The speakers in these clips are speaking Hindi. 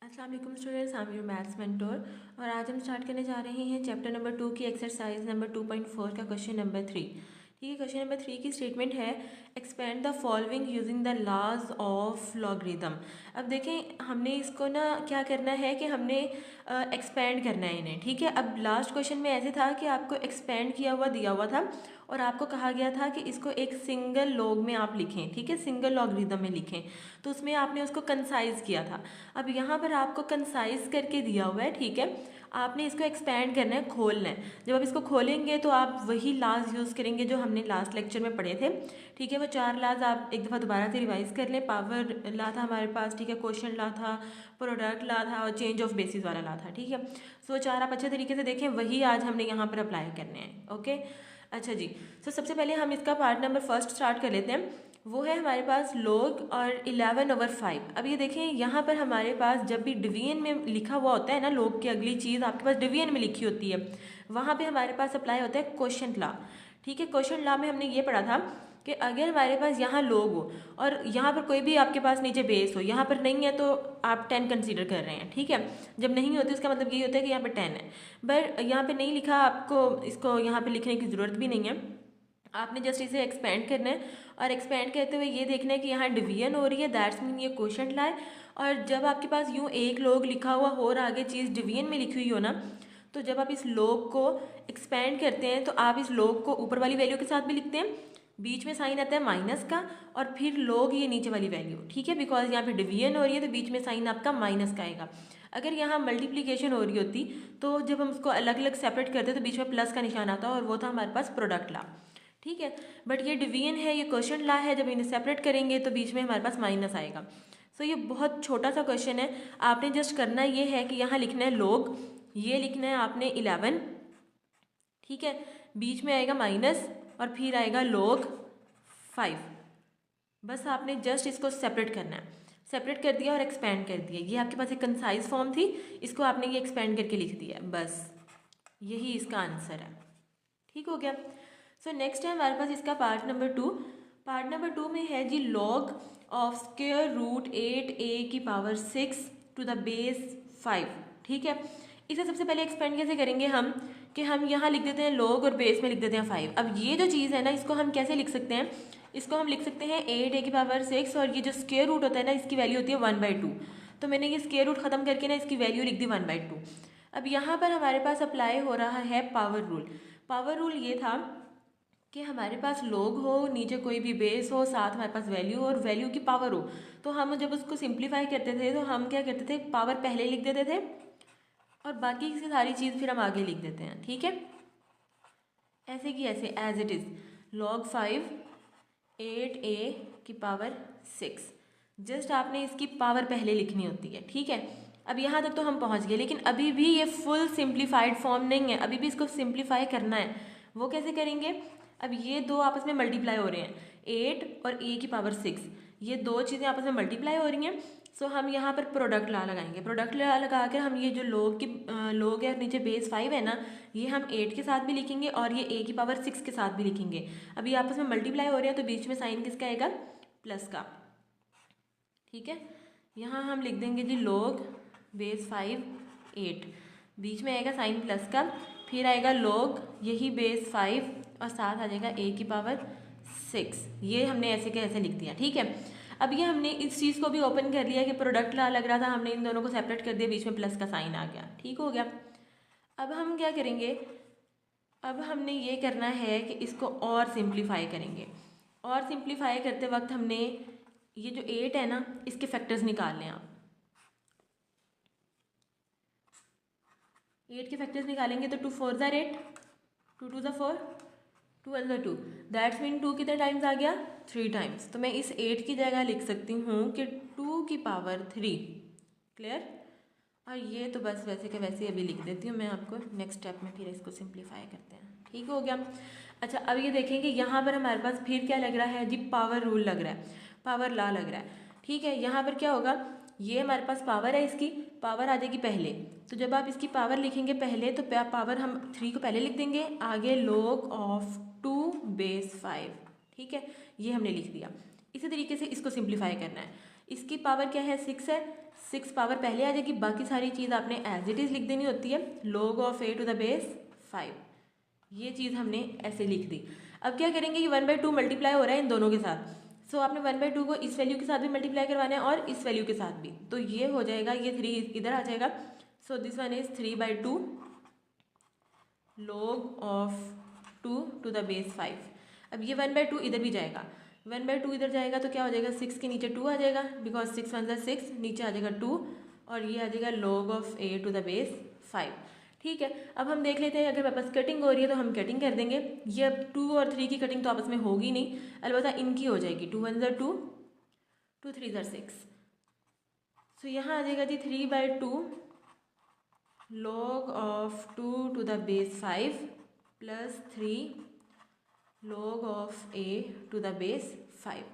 अस्सलाम वालेकुम students, I am your maths mentor और आज हम स्टार्ट करने जा रहे हैं चैप्टर नंबर 2 की एक्सरसाइज नंबर 2.4 का क्वेश्चन नंबर 3। ठीक है, क्वेश्चन नंबर 3 की स्टेटमेंट है expand the following using the laws of logarithm. अब देखें, हमने इसको ना क्या करना है कि हमने एक्सपेंड करना है इन्हें। ठीक है, अब लास्ट क्वेश्चन में ऐसे था कि आपको एक्सपेंड किया हुआ दिया हुआ था और आपको कहा गया था कि इसको एक सिंगल लॉग में आप लिखें। ठीक है, सिंगल लॉगरिदम में लिखें, तो उसमें आपने उसको कंसाइज किया था। अब यहाँ पर आपको कंसाइज करके दिया हुआ है। ठीक है, आपने इसको एक्सपेंड करना है, खोलना है। जब आप इसको खोलेंगे तो आप वही लाज यूज़ करेंगे जो हमने लास्ट लेक्चर में पढ़े थे। ठीक है, वो 4 लाज आप एक दफ़ा दोबारा से रिवाइज कर लें। पावर ला था हमारे पास, ठीक है, क्वेश्चन ला था, प्रोडक्ट ला था और चेंज ऑफ बेसिस वाला ला था। ठीक है, सो 4 आप अच्छे तरीके से देखें, वही आज हमने यहाँ पर अप्लाई करने हैं। ओके, अच्छा जी। सो सबसे पहले हम इसका पार्ट नंबर फर्स्ट स्टार्ट कर लेते हैं। वो है हमारे पास log और 11/5। अब ये देखें, यहाँ पर हमारे पास जब भी डिवीजन में लिखा हुआ होता है ना, log की अगली चीज़ आपके पास डिवीजन में लिखी होती है, वहाँ पे हमारे पास अप्लाई होता है क्वोशंट लॉ। ठीक है, क्वोशंट लॉ में हमने ये पढ़ा था कि अगर हमारे पास यहाँ log हो और यहाँ पर कोई भी आपके पास नीचे बेस हो, यहाँ पर नहीं है तो आप 10 कंसीडर कर रहे हैं। ठीक है, जब नहीं होती उसका मतलब यही होता है कि यहाँ पर 10 है, बट यहाँ पर नहीं लिखा, आपको इसको यहाँ पर लिखने की ज़रूरत भी नहीं है। आपने जस्ट इसे एक्सपेंड करना है और एक्सपेंड करते हुए ये देखना है कि यहाँ डिवीजन हो रही है, दैट्स मीन ये क्वोशंट लाए। और जब आपके पास यूँ एक log लिखा हुआ हो और आगे चीज़ डिवीजन में लिखी हुई हो ना, तो जब आप इस log को एक्सपेंड करते हैं तो आप इस log को ऊपर वाली वैल्यू के साथ भी लिखते हैं, बीच में साइन आता है माइनस का, और फिर log ये नीचे वाली वैल्यू। ठीक है, बिकॉज यहाँ पे डिवीजन हो रही है तो बीच में साइन आपका माइनस का आएगा। अगर यहाँ मल्टीप्लिकेशन हो रही होती तो जब हम उसको अलग अलग सेपरेट करते तो बीच में प्लस का निशान आता और वो था हमारे पास प्रोडक्ट ला। ठीक है, बट ये डिवीजन है, ये क्वोशंट ला है, जब इन्हें सेपरेट करेंगे तो बीच में हमारे पास माइनस आएगा। सो ये बहुत छोटा सा क्वेश्चन है। आपने जस्ट करना ये है कि यहाँ लिखना है log, ये लिखना है आपने 11। ठीक है, बीच में आएगा माइनस और फिर आएगा log 5। बस आपने जस्ट इसको सेपरेट करना है, सेपरेट कर दिया और एक्सपेंड कर दिया। ये आपके पास एक कंसाइज फॉर्म थी, इसको आपने ये एक्सपेंड करके लिख दिया है, बस यही इसका आंसर है। ठीक हो गया। सो नेक्स्ट है हमारे पास इसका पार्ट नंबर 2। पार्ट नंबर 2 में है जी log of square root 8a⁻6 to the base 5। ठीक है, इसे सबसे पहले एक्सपेंड कैसे करेंगे हम कि हम यहाँ लिख देते हैं log और बेस में लिख देते हैं 5। अब ये जो चीज़ है ना, इसको हम कैसे लिख सकते हैं, इसको हम लिख सकते हैं 8a⁻6 और ये जो स्क्वायर रूट होता है ना, इसकी वैल्यू होती है 1/2। तो मैंने ये स्क्वायर रूट ख़त्म करके ना इसकी वैल्यू लिख दी 1/2। अब यहाँ पर हमारे पास अप्लाई हो रहा है पावर रूल। पावर रूल ये था कि हमारे पास log हो, नीचे कोई भी बेस हो, साथ हमारे पास वैल्यू हो और वैल्यू की पावर हो, तो हम जब उसको सिंप्लीफाई करते थे तो हम क्या करते थे, पावर पहले लिख देते थे और बाकी की सारी चीज़ फिर हम आगे लिख देते हैं। ठीक है, ऐसे की ऐसे as it is log 5 8a⁻6, just आपने इसकी पावर पहले लिखनी होती है। ठीक है, अब यहाँ तक तो हम पहुँच गए, लेकिन अभी भी ये फुल सिंप्लीफाइड फॉर्म नहीं है, अभी भी इसको सिंप्लीफाई करना है। वो कैसे करेंगे, अब ये दो आपस में मल्टीप्लाई हो रहे हैं, 8 और a⁻6, ये दो चीज़ें आपस में मल्टीप्लाई हो रही हैं। सो हम यहाँ पर प्रोडक्ट ला लगाएंगे, प्रोडक्ट ला लगा कर हम ये जो log है और नीचे बेस 5 है ना, ये हम 8 के साथ भी लिखेंगे और ये a⁻6 के साथ भी लिखेंगे। अब ये आपस में मल्टीप्लाई हो रहे हैं तो बीच में साइन किसका आएगा, प्लस का। ठीक है, यहाँ हम लिख देंगे जी log बेस 5 8, बीच में आएगा साइन प्लस का, फिर आएगा log यही बेस 5 और साथ आ जाएगा a⁻6। ये हमने ऐसे के ऐसे लिख दिया। ठीक है, अब ये हमने इस चीज़ को भी ओपन कर लिया कि प्रोडक्ट ला लग रहा था, हमने इन दोनों को सेपरेट कर दिया, बीच में प्लस का साइन आ गया। ठीक हो गया। अब हम क्या करेंगे, अब हमने ये करना है कि इसको और सिंप्लीफाई करेंगे, और सिंप्लीफाई करते वक्त हमने ये जो 8 है ना, इसके फैक्टर्स निकाल लें आप। 8 के फैक्टर्स निकालेंगे तो 2 4 ज़ा 8, 2 2 ज़ा 4, 2 1 ज़ा 2, दैट्स मीन 2 कितने टाइम्स आ गया, 3 टाइम्स। तो मैं इस 8 की जगह लिख सकती हूँ कि 2 की पावर 3। क्लियर, और ये तो बस वैसे के वैसे अभी लिख देती हूँ मैं आपको, नेक्स्ट स्टेप में फिर इसको सिंप्लीफाई करते हैं। ठीक हो गया। अच्छा, अब ये देखें कि यहाँ पर हमारे पास फिर क्या लग रहा है जी, पावर रूल लग रहा है, पावर लॉ लग रहा है। ठीक है, यहाँ पर क्या होगा, ये हमारे पास पावर है, इसकी पावर आ जाएगी पहले, तो जब आप इसकी पावर लिखेंगे पहले तो पावर हम 3 को पहले लिख देंगे, आगे log ऑफ 2 बेस 5। ठीक है, ये हमने लिख दिया। इसी तरीके से इसको सिंप्लीफाई करना है। इसकी पावर क्या है, 6 है, 6 पावर पहले आ जाएगी, बाकी सारी चीज़ आपने एज इट इज़ लिख देनी होती है, log of a to the base 5, ये चीज़ हमने ऐसे लिख दी। अब क्या करेंगे, ये 1/2 मल्टीप्लाई हो रहा है इन दोनों के साथ, सो आपने 1/2 को इस वैल्यू के साथ भी मल्टीप्लाई करवाना है और इस वैल्यू के साथ भी, तो ये हो जाएगा, ये 3 इधर आ जाएगा, so this one is 3/2 log of 2 to the base 5। अब ये 1/2 इधर भी जाएगा, 1/2 इधर जाएगा तो क्या हो जाएगा, 6 के नीचे 2 आ जाएगा, बिकॉज 6 1 6, नीचे आ जाएगा 2 और ये आ जाएगा log of a to the base 5। ठीक है, अब हम देख लेते हैं, अगर मेरे पास कटिंग हो रही है तो हम कटिंग कर देंगे। ये अब 2 और 3 की कटिंग तो आपस में होगी नहीं, अलबत्ता इनकी हो जाएगी, 2 1 2, 2 3 6, सो यहाँ आ जाएगा जी 3/2 log of 2 to the base 5 plus 3 log of a to the base 5।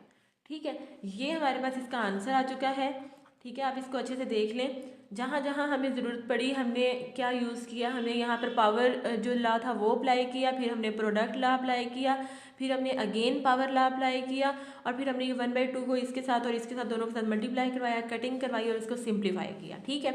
ठीक है, ये हमारे पास इसका आंसर आ चुका है। ठीक है, आप इसको अच्छे से देख लें, जहाँ जहाँ हमें ज़रूरत पड़ी हमने क्या यूज़ किया, हमने यहाँ पर पावर जो लॉ था वो अप्लाई किया, फिर हमने प्रोडक्ट लॉ अप्लाई किया, फिर हमने अगेन पावर लॉ अप्लाई किया, और फिर हमने ये 1/2 को इसके साथ और इसके साथ दोनों के साथ मल्टीप्लाई करवाया, कटिंग करवाई और इसको सिंप्लीफाई किया। ठीक है,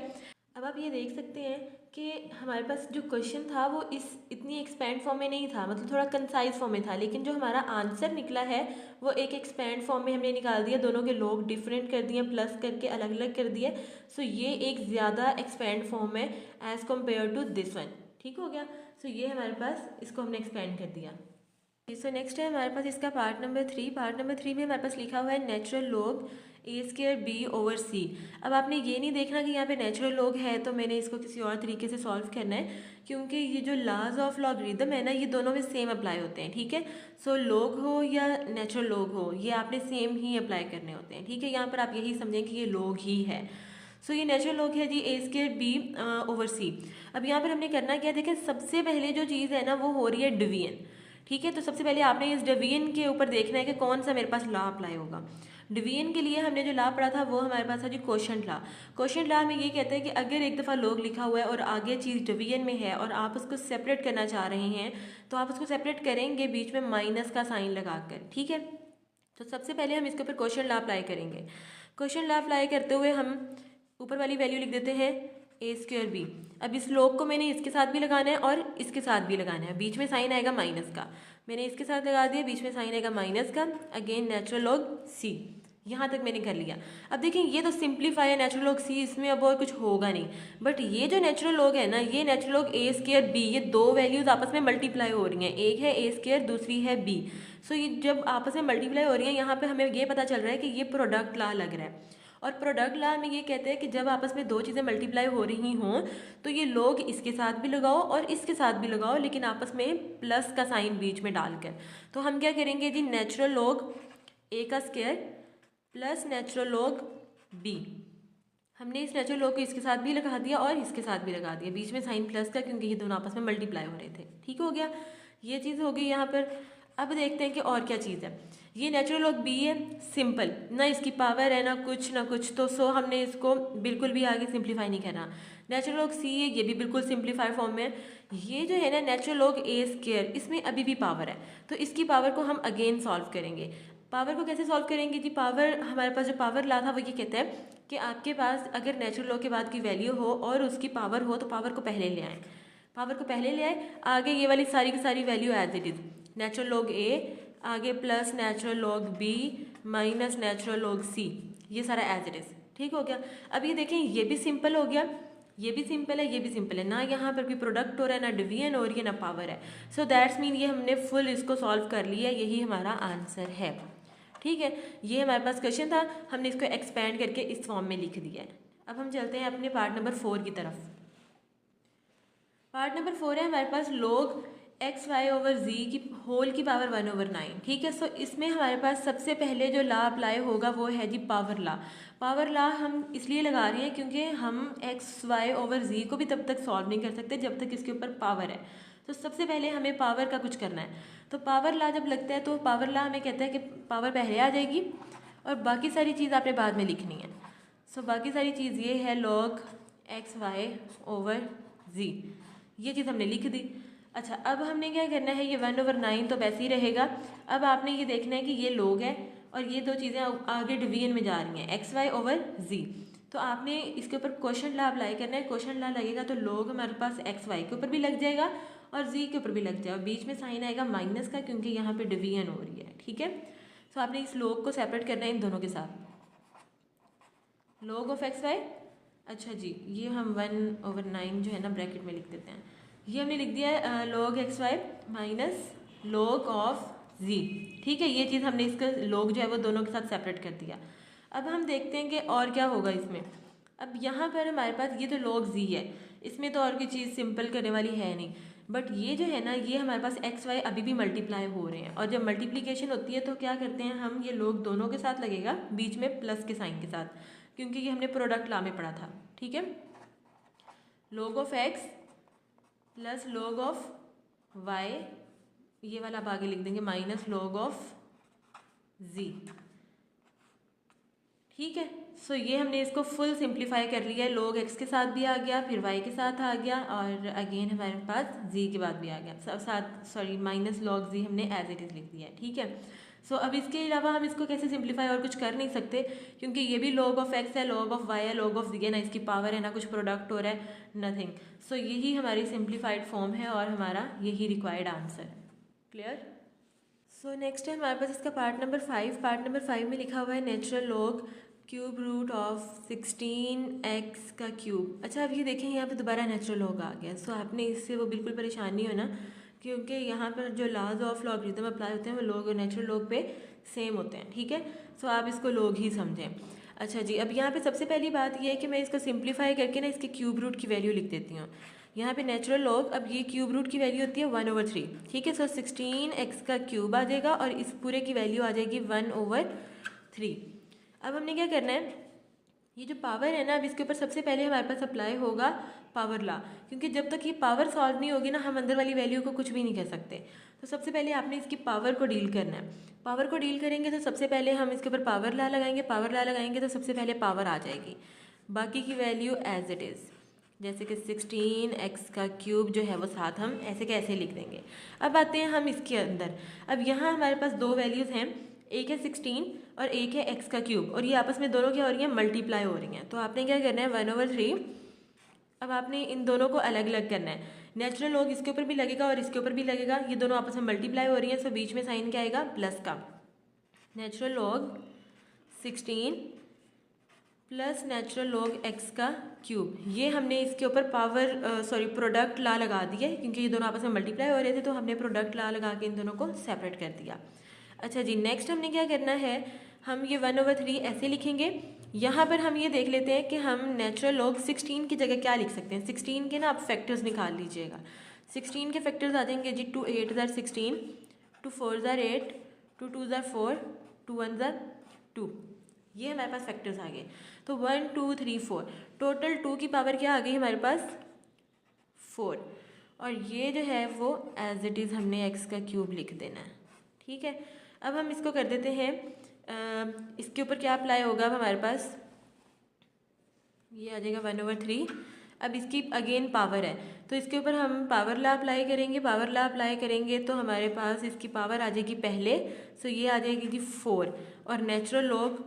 अब आप ये देख सकते हैं कि हमारे पास जो क्वेश्चन था वो इतनी एक्सपेंड फॉर्म में नहीं था, मतलब थोड़ा कंसाइज फॉर्म में था, लेकिन जो हमारा आंसर निकला है वो एक एक्सपेंड फॉर्म में हमने निकाल दिया, दोनों के लोग डिफरेंट कर दिए, प्लस करके अलग अलग कर दिए, सो ये एक ज़्यादा एक्सपेंड फॉर्म है as compare to this one. ठीक हो गया, सो ये हमारे पास इसको हमने एक्सपेंड कर दिया। सो नेक्स्ट है हमारे पास इसका पार्ट नंबर 3। पार्ट नंबर 3 में हमारे पास लिखा हुआ है नेचुरल लॉग a² b/c। अब आपने ये नहीं देखना कि यहाँ पे नेचुरल लॉग है तो मैंने इसको किसी और तरीके से सॉल्व करना है, क्योंकि ये जो लॉज ऑफ लॉगरिदम है ना, ये दोनों में सेम अप्लाई होते हैं। ठीक है, सो लॉग हो या नेचुरल लॉग हो, ये आपने सेम ही अप्लाई करने होते हैं। ठीक है, यहाँ पर आप यही समझें कि ये लॉग ही है। सो ये नेचुरल लॉग है जी a² b/c। अब यहाँ पर हमने करना क्या, देखें सबसे पहले जो चीज़ है ना वो हो रही है डिवीजन। ठीक है, तो सबसे पहले आपने इस डिवीजन के ऊपर देखना है कि कौन सा मेरे पास लॉ अप्लाई होगा। डिवीजन के लिए हमने जो लॉ पढ़ा था वो हमारे पास है जी क्वोशंट लॉ। क्वोशंट लॉ में ये कहते हैं कि अगर एक दफ़ा लॉग लिखा हुआ है और आगे चीज़ डिवीजन में है और आप उसको सेपरेट करना चाह रहे हैं, तो आप उसको सेपरेट करेंगे बीच में माइनस का साइन लगाकर। ठीक है, तो सबसे पहले हम इसके ऊपर क्वोशंट लॉ अप्लाई करेंगे। क्वोशंट लॉ अप्लाई करते हुए हम ऊपर वाली वैल्यू लिख देते हैं a² b। अब इस लॉग को मैंने इसके साथ भी लगाना है और इसके साथ भी लगाना है, बीच में साइन आएगा माइनस का, मैंने इसके साथ लगा दिया, बीच में साइन आएगा माइनस का, अगेन नेचुरल लॉग c। यहाँ तक मैंने कर लिया। अब देखिए ये तो सिंप्लीफाई है नेचुरल लॉग c, इसमें अब और कुछ होगा नहीं, बट ये जो नेचुरल लॉग है ना, ये नेचुरल लॉग a² b, ये दो वैल्यूज़ आपस में मल्टीप्लाई हो रही हैं, एक है a², दूसरी है b। सो ये जब आपस में मल्टीप्लाई हो रही हैं, यहाँ पर हमें ये पता चल रहा है कि ये प्रोडक्ट लॉ लग रहा है। और प्रोडक्ट लॉ में ये कहते हैं कि जब आपस में दो चीज़ें मल्टीप्लाई हो रही हों तो ये लॉग इसके साथ भी लगाओ और इसके साथ भी लगाओ, लेकिन आपस में प्लस का साइन बीच में डालकर। तो हम क्या करेंगे जी, natural log a² plus natural log b। हमने इस नेचुरल लॉग को इसके साथ भी लगा दिया और इसके साथ भी लगा दिया, बीच में साइन प्लस का, क्योंकि ये दोनों आपस में मल्टीप्लाई हो रहे थे। ठीक हो गया, ये चीज़ हो गई यहाँ पर। अब देखते हैं कि और क्या चीज़ है। ये नेचुरल लॉग b है, सिंपल, ना इसकी पावर है ना कुछ, तो सो हमने इसको बिल्कुल भी आगे सिंप्लीफाई नहीं करना। नेचुरल लॉग c है, ये भी बिल्कुल सिंप्लीफाई फॉर्म में। ये जो है ना नेचुरल लॉग a², इसमें अभी भी पावर है, तो इसकी पावर को हम अगेन सॉल्व करेंगे। पावर को कैसे सॉल्व करेंगे जी, पावर, हमारे पास जो पावर लॉ था वो ये कहता है कि आपके पास अगर नेचुरल लॉग के बाद की वैल्यू हो और उसकी पावर हो तो पावर को पहले ले आए, पावर को पहले ले आए, आगे ये वाली सारी की सारी value as it is, natural log a आगे plus natural log b minus natural log c, ये सारा एज इट इज़। ठीक हो गया। अब ये देखें ये भी सिंपल हो गया, ये भी सिंपल है, ये भी सिंपल है, ना यहाँ पर भी प्रोडक्ट हो रहा है, ना डिवीजन हो रही है, ना पावर है। सो दैट्स मीन ये हमने फुल इसको सॉल्व कर लिया, यही हमारा आंसर है। ठीक है, ये हमारे पास क्वेश्चन था, हमने इसको एक्सपेंड करके इस फॉर्म में लिख दिया है। अब हम चलते हैं अपने पार्ट नंबर 4 की तरफ। पार्ट नंबर 4 है हमारे पास log x/z की होल की पावर 1/9। ठीक है, सो इसमें हमारे पास सबसे पहले जो लॉ अप्लाई होगा वो है जी पावर लॉ। पावर लॉ हम इसलिए लगा रहे हैं क्योंकि हम x/z को भी तब तक सॉल्व नहीं कर सकते जब तक इसके ऊपर पावर है। तो सबसे पहले हमें पावर का कुछ करना है, तो पावर लॉ जब लगता है तो पावर लॉ हमें कहता है कि पावर पहले आ जाएगी और बाकी सारी चीज़ आपने बाद में लिखनी है। सो बाकी सारी चीज़ ये है log x/z, ये चीज़ हमने लिख दी। अच्छा, अब हमने क्या करना है, ये 1/9 तो वैसे ही रहेगा। अब आपने ये देखना है कि ये log है और ये दो चीज़ें आगे डिवीजन में जा रही हैं, xy/z। तो आपने इसके ऊपर क्वेश्चन लॉ अप्लाई करना है। क्वेश्चन लॉ लगेगा तो log हमारे पास एक्स वाई के ऊपर भी लग जाएगा और z के ऊपर भी लग जाएगा। बीच में साइन आएगा माइनस का, क्योंकि यहाँ पे डिवीजन हो रही है, ठीक है। तो आपने इस log को सेपरेट करना है इन दोनों के साथ, log ऑफ एक्स वाई। अच्छा जी, ये हम 1/9 जो है ना ब्रैकेट में लिख देते हैं। ये हमने लिख दिया है log x y minus log of z, ठीक है। ये चीज़ हमने इसका log जो है वो दोनों के साथ सेपरेट कर दिया। अब हम देखते हैं कि और क्या होगा इसमें। अब यहाँ पर हमारे पास ये तो log z है, इसमें तो और कोई चीज़ सिंपल करने वाली है नहीं, बट ये जो है ना ये हमारे पास एक्स वाई अभी भी मल्टीप्लाई हो रहे हैं। और जब मल्टीप्लिकेशन होती है तो क्या करते हैं हम, ये log दोनों के साथ लगेगा, बीच में प्लस के साइन के साथ, क्योंकि ये हमने प्रोडक्ट लॉ में पढ़ा था, ठीक है। log of x plus log of y, ये वाला आप आगे लिख देंगे, माइनस log ऑफ z, ठीक है। सो ये हमने इसको फुल सिंप्लीफाई कर लिया है। log x के साथ भी आ गया, फिर y के साथ आ गया, और अगेन हमारे पास z के बाद भी आ गया, साथ माइनस log z हमने एज इट इज़ लिख दिया है, ठीक है। सो अब इसके अलावा हम इसको कैसे सिंप्लीफाई और कुछ कर नहीं सकते, क्योंकि ये भी log ऑफ x है, log ऑफ y है, log ऑफ z है, ना इसकी पावर है ना कुछ प्रोडक्ट हो रहा है, नथिंग। सो यही हमारी सिंप्लीफाइड फॉर्म है और हमारा यही required answer. Clear. So next है हमारे पास इसका पार्ट नंबर 5। पार्ट नंबर 5 में लिखा हुआ है natural log cube root of 16x का क्यूब। अच्छा, अब ये देखें यहाँ पे दोबारा नेचुरल लॉग आ गया। सो आपने इससे वो बिल्कुल परेशान नहीं होना, क्योंकि यहाँ पर जो लॉज ऑफ लॉगरिथम अप्लाई होते हैं वो लॉग और नेचुरल लॉग पे सेम होते हैं, ठीक है। सो आप इसको लॉग ही समझें। अच्छा जी, अब यहाँ पे सबसे पहली बात ये है कि मैं इसको सिंप्लीफाई करके ना इसके क्यूब रूट की वैल्यू लिख देती हूँ। यहाँ पे नेचुरल लॉग, अब ये क्यूब रूट की वैल्यू होती है 1/3, ठीक है। सो 16x का क्यूब आ जाएगा और इस पूरे की वैल्यू आ जाएगी 1/3। अब हमने क्या करना है, ये जो पावर है ना, अब इसके ऊपर सबसे पहले हमारे पास अप्लाई होगा पावर लॉ, क्योंकि जब तक ये पावर सॉल्व नहीं होगी ना हम अंदर वाली वैल्यू को कुछ भी नहीं कह सकते। तो सबसे पहले आपने इसकी पावर को डील करना है। पावर को डील करेंगे तो सबसे पहले हम इसके ऊपर पावर लॉ लगाएंगे। पावर लॉ लगाएंगे तो सबसे पहले पावर आ जाएगी, बाकी की वैल्यू एज इट इज़, जैसे कि 16x का क्यूब जो है वो साथ हम ऐसे कैसे लिख देंगे। अब आते हैं हम इसके अंदर। अब यहाँ हमारे पास दो वैल्यूज़ हैं, एक है 16 और एक है x का क्यूब, और ये आपस में दोनों क्या हो रही हैं, मल्टीप्लाई हो रही हैं। तो आपने क्या करना है 1/3। अब आपने इन दोनों को अलग अलग करना है। नेचुरल लॉग इसके ऊपर भी लगेगा और इसके ऊपर भी लगेगा, ये दोनों आपस में मल्टीप्लाई हो रही हैं। सो बीच में साइन क्या आएगा, प्लस का। Natural log 16 plus natural log x का क्यूब, ये हमने इसके ऊपर प्रोडक्ट लॉ लगा दिया है, क्योंकि ये दोनों आपस में मल्टीप्लाई हो रहे थे, तो हमने प्रोडक्ट लॉ लगा के इन दोनों को सेपरेट कर दिया। अच्छा जी, नेक्स्ट हमने क्या करना है, हम ये 1/3 ऐसे लिखेंगे। यहाँ पर हम ये देख लेते हैं कि हम नेचुरल लॉग 16 की जगह क्या लिख सकते हैं। 16 के ना आप फैक्टर्स निकाल लीजिएगा। 16 के फैक्टर्स आ जाएंगे जी, 2 8 ज़ार 16, 2 4 ज़ार 8, 2 2 ज़ार 4, 2 1 ज़ार 2, ये हमारे पास फैक्टर्स आ गए। तो 1 2 3 4, टोटल 2 की पावर क्या आ गई हमारे पास, 4, और ये जो है वो एज इट इज़ हमने x का क्यूब लिख देना है, ठीक है। अब हम इसको कर देते हैं, इसके ऊपर क्या अप्लाई होगा, अब हमारे पास ये आ जाएगा 1/3। अब इसकी अगेन पावर है, तो इसके ऊपर हम पावर लॉ अप्लाई करेंगे। पावर लॉ अप्लाई करेंगे तो हमारे पास इसकी पावर आ जाएगी पहले, सो ये आ जाएगी जी 4, और natural log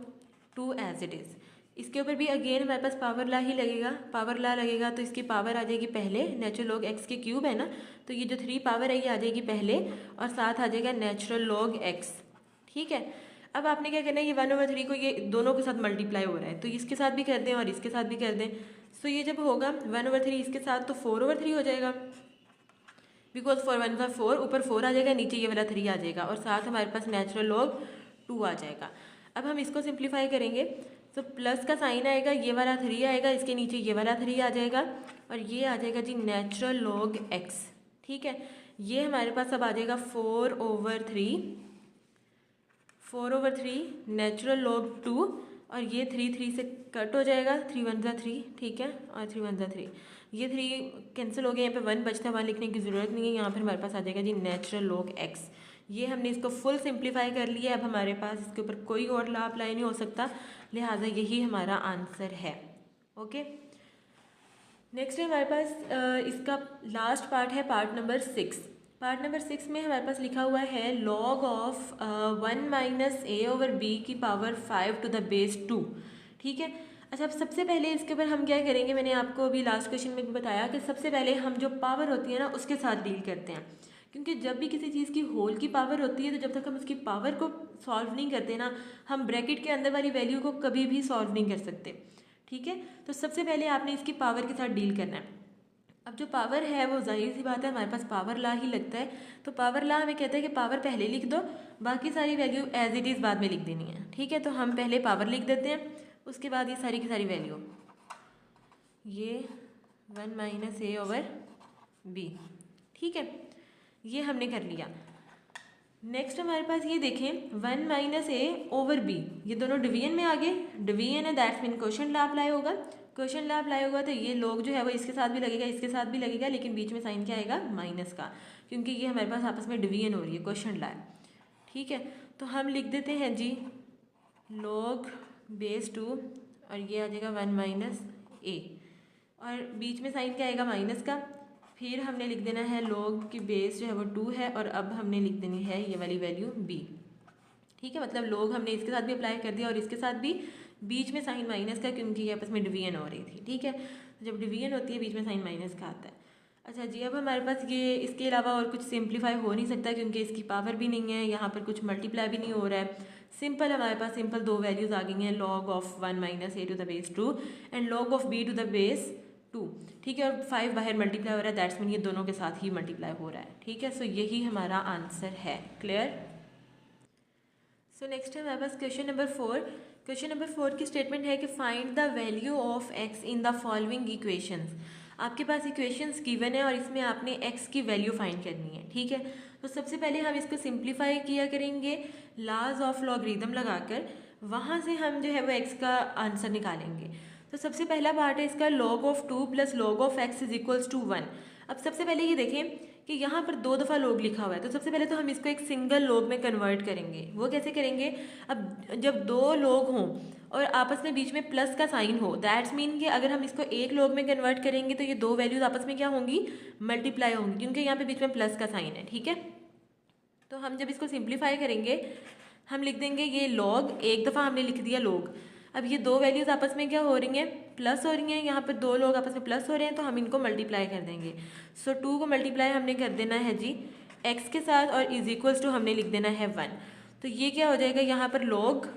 2 as it is. इसके ऊपर भी अगेन हमारे पास पावर लॉ ही लगेगा। पावर लॉ लगेगा तो इसकी पावर आ जाएगी पहले, नेचुरल लॉग x के क्यूब है ना, तो ये जो 3 पावर है ये आ जाएगी पहले, और साथ आ जाएगा नेचुरल लॉग x, ठीक है। अब आपने क्या करना है, ये 1/3 को ये दोनों के साथ मल्टीप्लाई हो रहा है, तो इसके साथ भी कर दें और इसके साथ भी कर दें। सो ये जब होगा 1/3 इसके साथ तो 4/3 हो जाएगा, बिकॉज 4 1 ज़ा 4, ऊपर 4 आ जाएगा, नीचे ये वाला 3 आ जाएगा, और साथ हमारे पास नेचुरल लॉग 2 आ जाएगा। अब हम इसको सिंप्लीफाई करेंगे तो प्लस का साइन आएगा, ये वाला 3 आएगा, इसके नीचे ये वाला 3 आ जाएगा, और ये आ जाएगा जी नेचुरल लॉग x, ठीक है। ये हमारे पास अब आ जाएगा 4/3 नेचुरल लॉग 2, और ये 3 3 से कट हो जाएगा, 3 1 ज़ा 3, ठीक है, और 3 1 ज़ा 3, ये 3 कैंसिल हो गया, यहाँ पे 1 बचता है, 1 लिखने की ज़रूरत नहीं है। यहाँ पर हमारे पास आ जाएगा जी नेचुरल लॉग x। ये हमने इसको फुल सिंप्लीफाई कर लिया है। अब हमारे पास इसके ऊपर कोई और लॉ अप्लाई नहीं हो सकता, लिहाजा यही हमारा आंसर है। ओके, नेक्स्ट है हमारे पास इसका लास्ट पार्ट है, पार्ट नंबर 6। पार्ट नंबर 6 में हमारे पास लिखा हुआ है log ऑफ 1 - a/b की पावर 5 to the base 2, ठीक है। अच्छा, अब सबसे पहले इसके ऊपर हम क्या करेंगे, मैंने आपको अभी लास्ट क्वेश्चन में भी बताया कि सबसे पहले हम जो पावर होती है ना उसके साथ डील करते हैं, क्योंकि जब भी किसी चीज़ की होल की पावर होती है तो जब तक हम उसकी पावर को सॉल्व नहीं करते ना, हम ब्रैकेट के अंदर वाली वैल्यू को कभी भी सॉल्व नहीं कर सकते। ठीक है, तो सबसे पहले आपने इसकी पावर के साथ डील करना है। अब जो पावर है वो जाहिर सी बात है हमारे पास पावर ला ही लगता है, तो पावर ला हमें कहता है कि पावर पहले लिख दो, बाकी सारी वैल्यू एज इट इज़ बाद में लिख देनी है। ठीक है, तो हम पहले पावर लिख देते हैं, उसके बाद ये सारी की सारी वैल्यू, ये 1 माइनस ए ओवर बी। ठीक है, ये हमने कर लिया। नेक्स्ट हमारे पास ये देखें 1 माइनस ए ओवर बी, ये दोनों डिवीजन में आ गए, डिवीजन है that's mean quotient law apply होगा, क्वेश्चन ला अप्लाई होगा तो ये लोग जो है वो इसके साथ भी लगेगा, इसके साथ भी लगेगा, लेकिन बीच में साइन क्या आएगा, माइनस का, क्योंकि ये हमारे पास आपस में डिवीजन हो रही है, क्वेश्चन ला है। ठीक है, तो हम लिख देते हैं जी log बेस 2 और ये आ जाएगा 1 माइनस ए, और बीच में साइन क्या आएगा, माइनस का। फिर हमने लिख देना है log की बेस जो है वो 2 है, और अब हमने लिख देनी है ये वाली वैल्यू b। ठीक है, मतलब log हमने इसके साथ भी अप्लाई कर दिया और इसके साथ भी, बीच में साइन माइनस का, क्योंकि ये आपस में डिवीजन हो रही थी। ठीक है, जब डिवीजन होती है बीच में साइन माइनस का आता है। अच्छा जी, अब हमारे पास ये इसके अलावा और कुछ सिंप्लीफाई हो नहीं सकता, क्योंकि इसकी पावर भी नहीं है, यहाँ पर कुछ मल्टीप्लाई भी नहीं हो रहा है। सिंपल हमारे पास सिंपल दो वैल्यूज़ आ गई हैं, log of 1 minus a to the base 2 and log of b to the base 2। ठीक है, और 5 बाहर मल्टीप्लाई हो रहा है, दैट्स मीन ये दोनों के साथ ही मल्टीप्लाई हो रहा है। ठीक है, सो यही हमारा आंसर है। क्लियर? सो नेक्स्ट है हमारे पास क्वेश्चन नंबर 4। क्वेश्चन नंबर 4 की स्टेटमेंट है कि find the value of x in the following equations. आपके पास इक्वेशंस गिवन है और इसमें आपने x की वैल्यू फाइंड करनी है। ठीक है, तो सबसे पहले हम इसको सिंप्लीफाई किया करेंगे लाज ऑफ लॉगरिदम लगाकर, वहाँ से हम जो है वो x का आंसर निकालेंगे। तो सबसे पहला पार्ट है इसका log of 2 plus log of x is equals to 1। अब सबसे पहले ये देखें कि यहाँ पर 2 दफ़ा log लिखा हुआ है, तो सबसे पहले तो हम इसको एक सिंगल log में कन्वर्ट करेंगे। वो कैसे करेंगे, अब जब 2 log हों और आपस में बीच में प्लस का साइन हो, दैट्स मीन कि अगर हम इसको एक log में कन्वर्ट करेंगे तो ये दो वैल्यूज़ आपस में क्या होंगी, मल्टीप्लाई होंगी, क्योंकि यहाँ पे बीच में प्लस का साइन है। ठीक है, तो हम जब इसको सिंप्लीफाई करेंगे हम लिख देंगे ये log, एक दफ़ा हमने लिख दिया log। अब ये दो वैल्यूज़ आपस में क्या हो रही हैं, प्लस हो रही हैं, यहाँ पर 2 लोग आपस में प्लस हो रहे हैं, तो हम इनको मल्टीप्लाई कर देंगे। सो 2 को मल्टीप्लाई हमने कर देना है जी x के साथ, और इज इक्वल्स टू हमने लिख देना है 1। तो ये क्या हो जाएगा, यहाँ पर log,